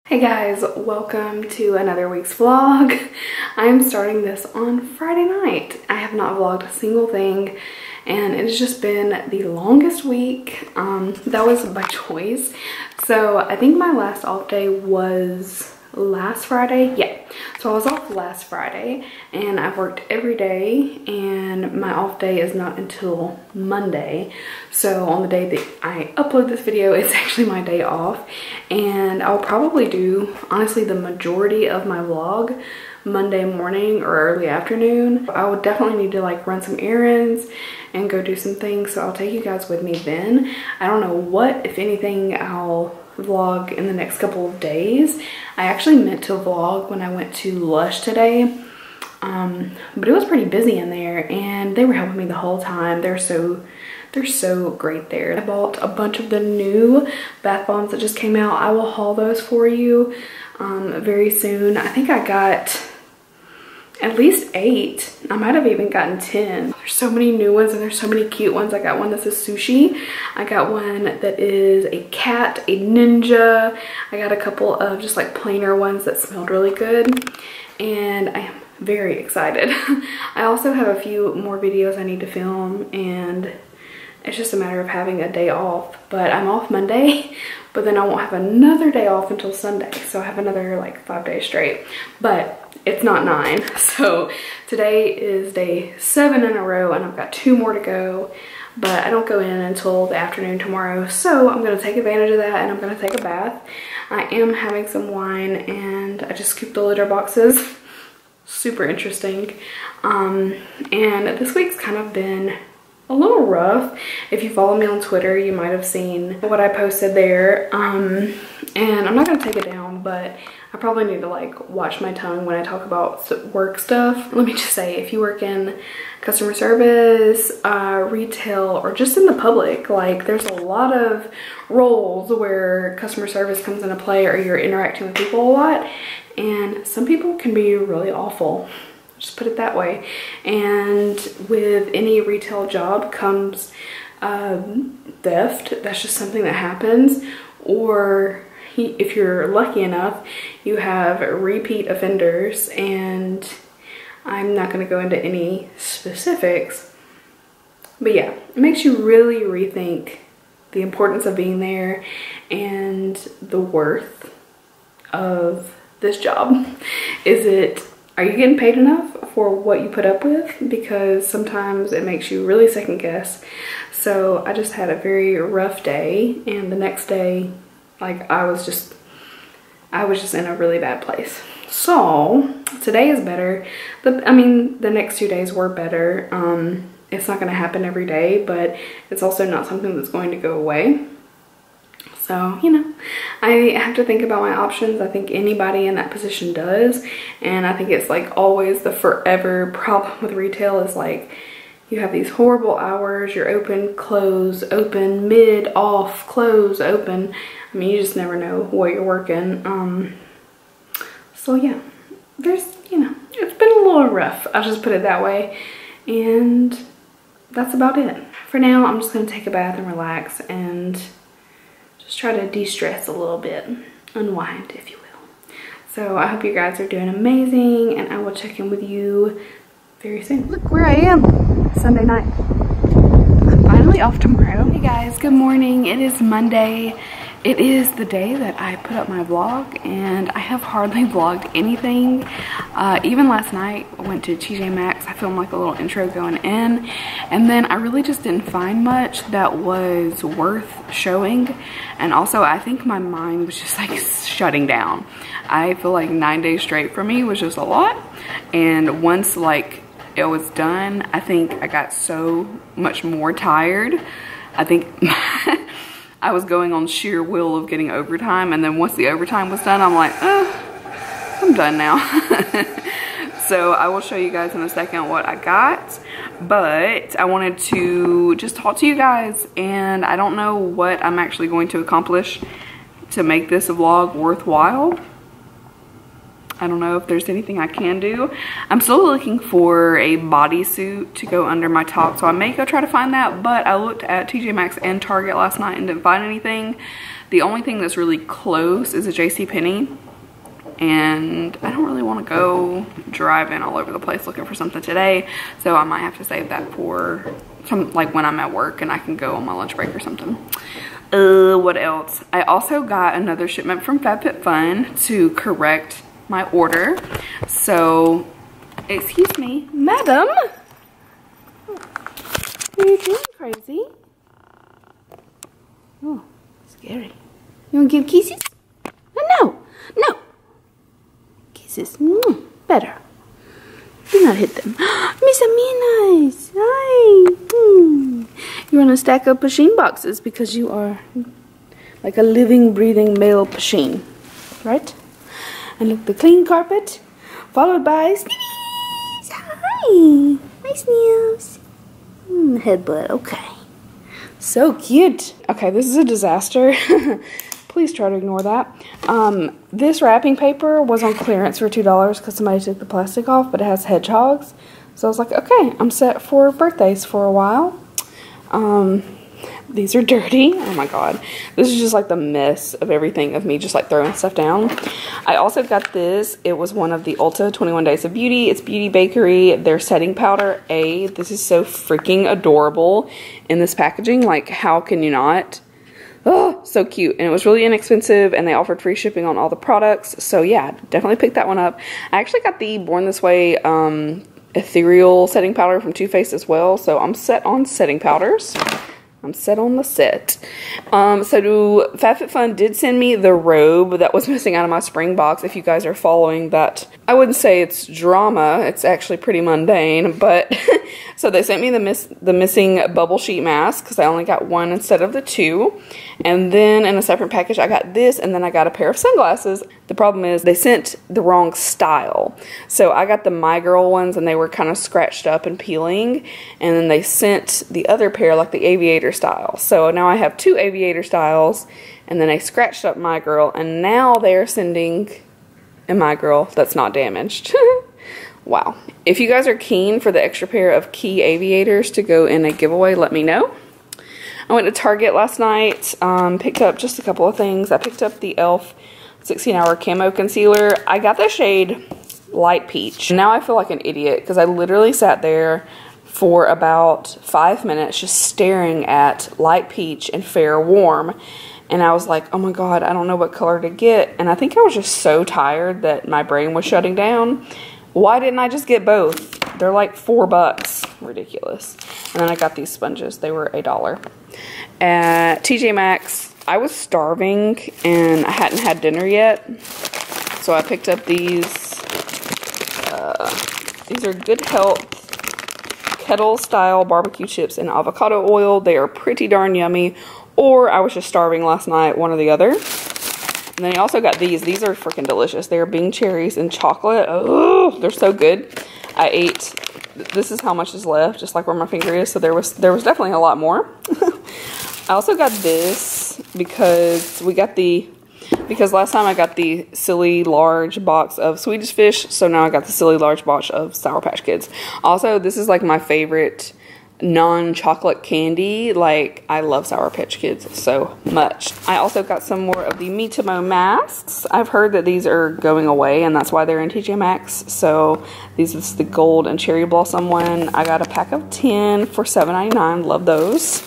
Hey guys, welcome to another week's vlog. I am starting this on Friday night. I have not vlogged a single thing and it has just been the longest week. That was by choice. So I think my last off day was last Friday. Yeah, so I was off last Friday and I've worked every day and my off day is not until Monday. So on the day that I upload this video, it's actually my day off, and I'll probably do honestly the majority of my vlog Monday morning or early afternoon. I would definitely need to like run some errands and go do some things, so I'll take you guys with me then. I don't know what, if anything, I'll vlog in the next couple of days. I actually meant to vlog when I went to Lush today, but it was pretty busy in there and they were helping me the whole time. They're so great there. I bought a bunch of the new bath bombs that just came out. I will haul those for you very soon. I think I got at least 8. I might have even gotten 10. There's so many new ones and there's so many cute ones. I got one that's a sushi. I got one that is a cat, a ninja. I got a couple of just like plainer ones that smelled really good. And I am very excited. I also have a few more videos I need to film and it's just a matter of having a day off. But I'm off Monday, but then I won't have another day off until Sunday. So I have another like 5 days straight, but it's not 9. So today is day 7 in a row and I've got 2 more to go, but I don't go in until the afternoon tomorrow. So I'm gonna take advantage of that and I'm gonna take a bath. I am having some wine and I just scooped the litter boxes. Super interesting. And this week's kind of been a little rough. If you follow me on Twitter, you might have seen what I posted there. And I'm not gonna take it down, but I probably need to like watch my tongue when I talk about work stuff. Let me just say, if you work in customer service, retail, or just in the public, like there's a lot of roles where customer service comes into play or you're interacting with people a lot. And some people can be really awful. Just put it that way. And with any retail job comes theft. That's just something that happens. Or if you're lucky enough, you have repeat offenders, and I'm not going to go into any specifics, but yeah, it makes you really rethink the importance of being there and the worth of this job. Are you getting paid enough for what you put up with? Because sometimes it makes you really second guess. So I just had a very rough day, and the next day, like I was just in a really bad place. So today is better. The next 2 days were better. It's not gonna happen every day, but it's also not something that's going to go away. So, you know, I have to think about my options. I think anybody in that position does. And I think it's like always the forever problem with retail is like, you have these horrible hours, you're open, close, open, mid, off, close, open. I mean, you just never know what you're working. So yeah, it's been a little rough. I'll just put it that way. And that's about it. For now, I'm just gonna take a bath and relax and just try to de-stress a little bit, unwind, if you will. So I hope you guys are doing amazing, and I will check in with you very soon. Look where I am, Sunday night. I'm finally off tomorrow. Hey guys, good morning. It is Monday. It is the day that I put up my vlog, and I have hardly vlogged anything. Even last night, I went to Maxx. I filmed like a little intro going in, and then I really just didn't find much that was worth showing. And also, I think my mind was just like shutting down. I feel like 9 days straight for me was just a lot. And once like it was done, I think I got so much more tired. I think I was going on sheer will of getting overtime, and then once the overtime was done, I'm like, I'm done now. So I will show you guys in a second what I got, but I wanted to just talk to you guys, and I don't know what I'm actually going to accomplish to make this vlog worthwhile. I don't know if there's anything I can do. I'm still looking for a bodysuit to go under my top, so I may go try to find that, but I looked at TJ Maxx and Target last night and didn't find anything. The only thing that's really close is a JCPenney. And I don't really want to go driving all over the place looking for something today. So I might have to save that for some, like when I'm at work and I can go on my lunch break or something. What else? I also got another shipment from FabFitFun to correct my order. So, excuse me, madam. What are you doing, crazy? Oh, scary. You want to give kisses? No, no. Kisses. Better. Do not hit them. Miss Aminas. Hi. You want to stack up Pasheen boxes because you are like a living, breathing male Pasheen. Right? And look, the clean carpet followed by Sneeze. Hi. Hi, Sneeze. Headbutt. Okay. So cute. Okay, this is a disaster. Please try to ignore that. This wrapping paper was on clearance for $2 because somebody took the plastic off, but it has hedgehogs. So I was like, okay, I'm set for birthdays for a while. These are dirty. Oh my god. This is just like the mess of everything of me just like throwing stuff down. I also got this. It was one of the Ulta 21 Days of Beauty. It's Beauty Bakery. Their setting powder. This is so freaking adorable in this packaging. Like, how can you not? Oh, so cute. And it was really inexpensive and they offered free shipping on all the products. So yeah, definitely picked that one up. I actually got the Born This Way ethereal setting powder from Too Faced as well. So I'm set on setting powders. I'm set on the set. So FabFitFun did send me the robe that was missing out of my spring box. If you guys are following that, I wouldn't say it's drama. It's actually pretty mundane, but so they sent me the missing bubble sheet mask because I only got one instead of the two. And then in a separate package, I got this, and then I got a pair of sunglasses. The problem is they sent the wrong style. So I got the My Girl ones, and they were kind of scratched up and peeling. And then they sent the other pair, like the aviator style. So now I have two aviator styles, and then I scratched up My Girl, and now they're sending a My Girl that's not damaged. Wow. If you guys are keen for the extra pair of key aviators to go in a giveaway, let me know. I went to Target last night, picked up just a couple of things. I picked up the e.l.f. 16-hour camo concealer. I got the shade Light Peach. Now I feel like an idiot because I literally sat there for about 5 minutes just staring at Light Peach and Fair Warm. And I was like, oh my god, I don't know what color to get. And I think I was just so tired that my brain was shutting down. Why didn't I just get both? They're like $4. Ridiculous. And then I got these sponges. They were $1. At TJ Maxx, I was starving and I hadn't had dinner yet. So I picked up these. These are Good Health kettle style barbecue chips and avocado oil. They are pretty darn yummy. Or I was just starving last night, one or the other. And then I also got these. These are freaking delicious. They are Bing cherries and chocolate. Oh, they're so good. I ate, this is how much is left, just like where my finger is. So there was definitely a lot more. I also got this because because last time I got the silly large box of Swedish Fish. So now I got the silly large box of Sour Patch Kids. Also, this is like my favorite non-chocolate candy. Like, I love Sour Patch Kids so much. I also got some more of the Me to Mo masks. I've heard that these are going away and that's why they're in TJ Maxx. So these is the gold and cherry blossom one. I got a pack of 10 for $7.99. Love those.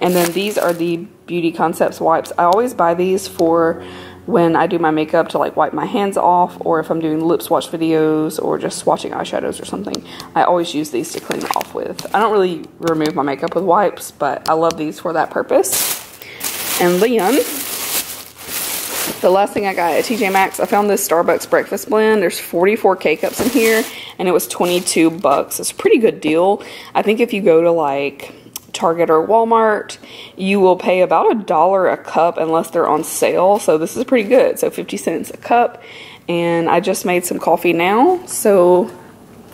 And then these are the Beauty Concepts wipes. I always buy these for when I do my makeup to like wipe my hands off, or if I'm doing lip swatch videos or just swatching eyeshadows or something. I always use these to clean off with. I don't really remove my makeup with wipes, but I love these for that purpose. And then, the last thing I got at TJ Maxx, I found this Starbucks breakfast blend. There's 44 K-cups in here, and it was $22. It's a pretty good deal. I think if you go to like Target or Walmart, you will pay about $1 a cup unless they're on sale. So this is pretty good. So 50 cents a cup. And I just made some coffee now. So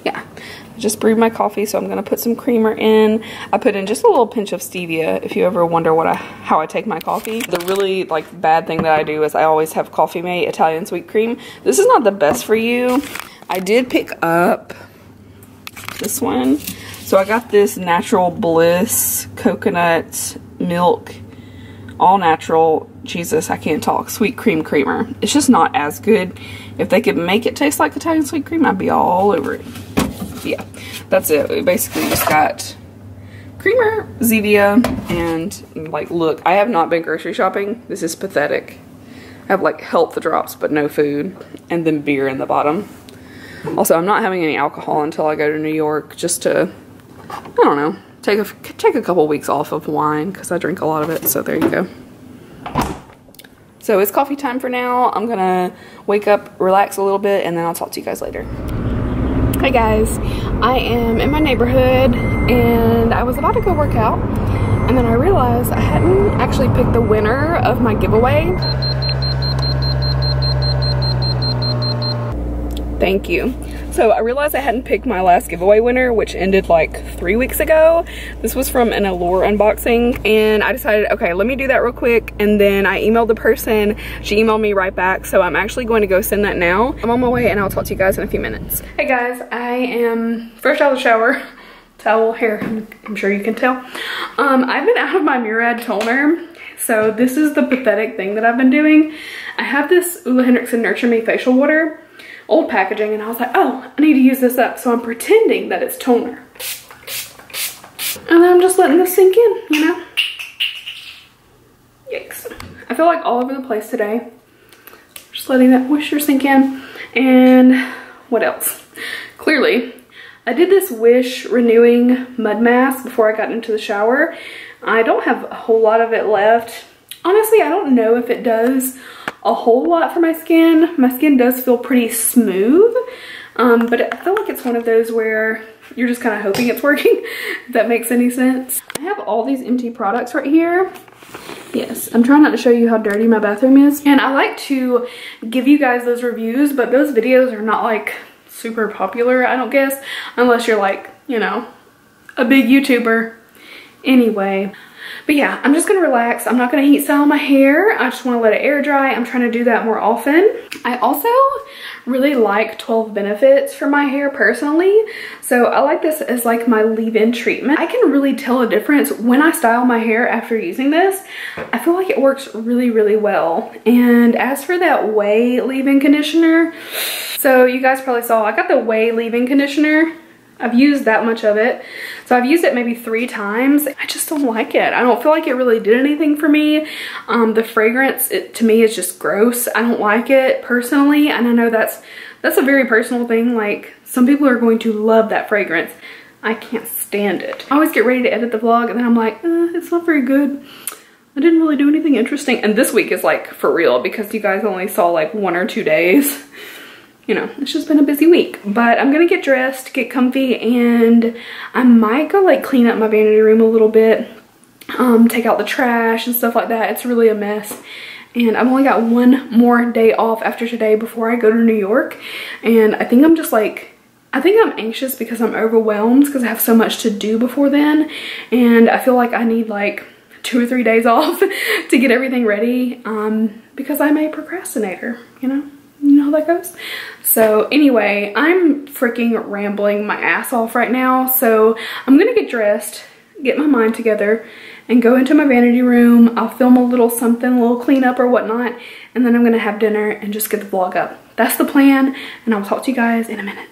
yeah, I just brewed my coffee. So I'm going to put some creamer in. I put in just a little pinch of stevia if you ever wonder how I take my coffee. The really like bad thing that I do is I always have Coffee Mate Italian sweet cream. This is not the best for you. I did pick up this one. So I got this Natural Bliss coconut milk, all natural Jesus, I can't talk. Sweet cream creamer. It's just not as good. If they could make it taste like Italian sweet cream, I'd be all over it. Yeah, that's it. We basically just got creamer, Zevia, and like, look, I have not been grocery shopping. This is pathetic. I have like health drops, but no food, and then beer in the bottom. Also, I'm not having any alcohol until I go to New York, just to, I don't know, take a couple weeks off of wine, because I drink a lot of it, so there you go. So it's coffee time for now. I'm gonna wake up, relax a little bit, and then I'll talk to you guys later. Hey guys, I am in my neighborhood, and I was about to go work out, and then I realized I hadn't actually picked the winner of my giveaway. Thank you. So I realized I hadn't picked my last giveaway winner, which ended like 3 weeks ago. This was from an Allure unboxing, and I decided, okay, let me do that real quick. And then I emailed the person. She emailed me right back, so I'm actually going to go send that now. I'm on my way, and I'll talk to you guys in a few minutes. Hey guys, I am fresh out of the shower. Towel, hair, I'm sure you can tell. I've been out of my Murad toner. So this is the pathetic thing that I've been doing. I have this Ole Henriksen Nurture Me facial water. Old packaging, and I was like, oh, I need to use this up, so I'm pretending that it's toner. And then I'm just letting this sink in, you know? Yikes. I feel like all over the place today. Just letting that moisture sink in. And what else? Clearly, I did this Wish Renewing Mud Mask before I got into the shower. I don't have a whole lot of it left. Honestly, I don't know if it does a whole lot for my skin. My skin does feel pretty smooth, but I feel like it's one of those where you're just kind of hoping it's working, if that makes any sense. I have all these empty products right here. Yes, I'm trying not to show you how dirty my bathroom is. And I like to give you guys those reviews, but those videos are not like super popular, I don't guess, unless you're like, you know, a big YouTuber. Anyway. But yeah, I'm just gonna relax. I'm not gonna heat style my hair. I just wanna let it air dry. I'm trying to do that more often. I also really like 12 Benefits for my hair personally. So I like this as like my leave-in treatment. I can really tell a difference when I style my hair after using this. I feel like it works really, really well. And as for that Way leave-in conditioner, so you guys probably saw, I got the Way leave-in conditioner. I've used that much of it. So I've used it maybe 3 times. I just don't like it. I don't feel like it really did anything for me. The fragrance, to me, is just gross. I don't like it personally. And I know that's a very personal thing. Like, some people are going to love that fragrance. I can't stand it. I always get ready to edit the vlog and then I'm like, it's not very good. I didn't really do anything interesting. And this week is like for real because you guys only saw like 1 or 2 days. You know, it's just been a busy week. But I'm gonna get dressed, get comfy, and I might go like clean up my vanity room a little bit, take out the trash and stuff like that. It's really a mess. And I've only got 1 more day off after today before I go to New York. And I think I'm just like, I think I'm anxious because I'm overwhelmed because I have so much to do before then. And I feel like I need like 2 or 3 days off to get everything ready because I'm a procrastinator, you know? You know how that goes? So anyway, I'm freaking rambling my ass off right now. So I'm gonna get dressed, get my mind together, and go into my vanity room. I'll film a little something, a little cleanup or whatnot, and then I'm gonna have dinner and just get the vlog up. That's the plan, and I'll talk to you guys in a minute.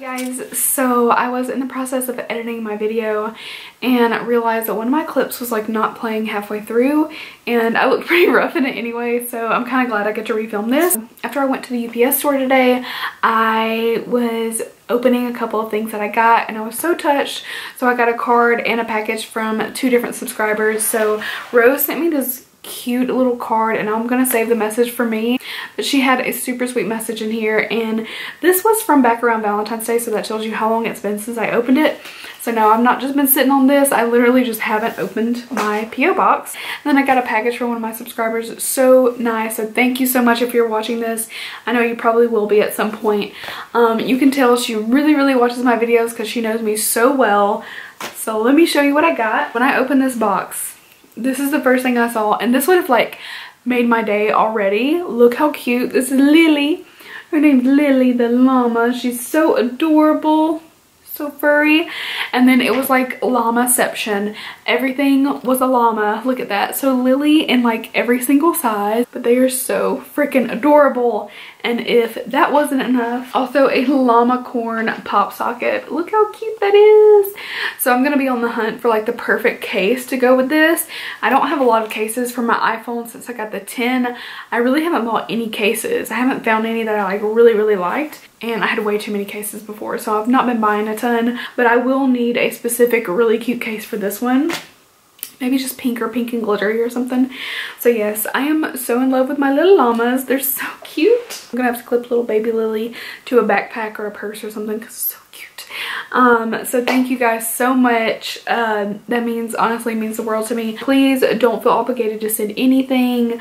Guys, so I was in the process of editing my video and realized that one of my clips was like not playing halfway through, and I looked pretty rough in it anyway, so I'm kind of glad I get to refilm this. After I went to the UPS store today, I was opening a couple of things that I got and I was so touched. So I got a card and a package from 2 different subscribers. So Rose sent me this cute little card, and I'm gonna save the message for me. But she had a super sweet message in here, and this was from back around Valentine's Day, so that tells you how long it's been since I opened it. So no, I've not just been sitting on this. I literally just haven't opened my P.O. box. And then I got a package from one of my subscribers. It's so nice. So thank you so much if you're watching this. I know you probably will be at some point. You can tell she really watches my videos because she knows me so well. So let me show you what I got. When I opened this box, this is the first thing I saw, and this would have like made my day already. Look how cute. This is Lily. Her name's Lily the llama. She's so adorable. So furry. And then it was like llamaception. Everything was a llama. Look at that. So Lily in like every single size, but they are so freaking adorable. And if that wasn't enough, also a llama corn pop socket. Look how cute that is. So I'm gonna be on the hunt for like the perfect case to go with this. I don't have a lot of cases for my iPhone since I got the 10. I really haven't bought any cases. I haven't found any that I like really liked. And I had way too many cases before, so I've not been buying a ton, but I will need a specific really cute case for this one. Maybe just pink or pink and glittery or something. So yes, I am so in love with my little llamas. They're so cute. I'm gonna have to clip little baby Lily to a backpack or a purse or something because it's so cute. So thank you guys so much. That honestly means the world to me. Please don't feel obligated to send anything.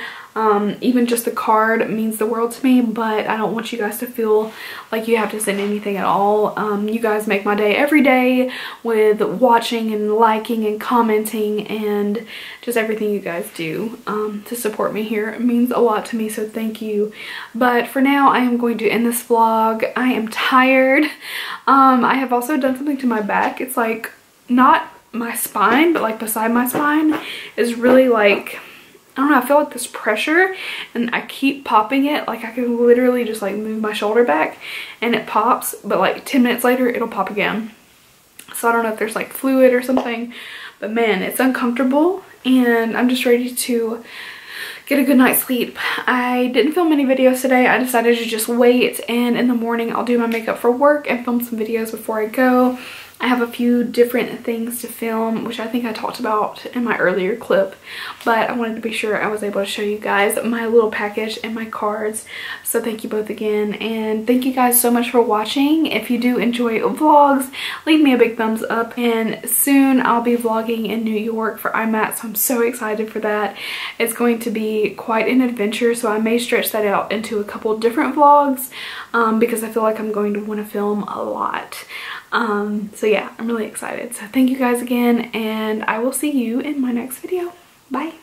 Even just the card means the world to me, but I don't want you guys to feel like you have to send anything at all. You guys make my day every day with watching and liking and commenting and just everything you guys do to support me here. It means a lot to me, so thank you. But for now, I am going to end this vlog. I am tired. I have also done something to my back. It's like not my spine, but like beside my spine is really like, I don't know, I feel like this pressure and I keep popping it. Like I can literally just like move my shoulder back and it pops, but like 10 minutes later it'll pop again. So I don't know if there's like fluid or something, but man, it's uncomfortable and I'm just ready to get a good night's sleep. I didn't film any videos today. I decided to just wait, and in the morning I'll do my makeup for work and film some videos before I go. I have a few different things to film, which I think I talked about in my earlier clip, but I wanted to be sure I was able to show you guys my little package and my cards. So thank you both again, and thank you guys so much for watching. If you do enjoy vlogs, leave me a big thumbs up, and soon I'll be vlogging in New York for IMAT, so I'm so excited for that. It's going to be quite an adventure, so I may stretch that out into a couple different vlogs because I feel like I'm going to want to film a lot. So yeah, I'm really excited. So thank you guys again, and I will see you in my next video. Bye.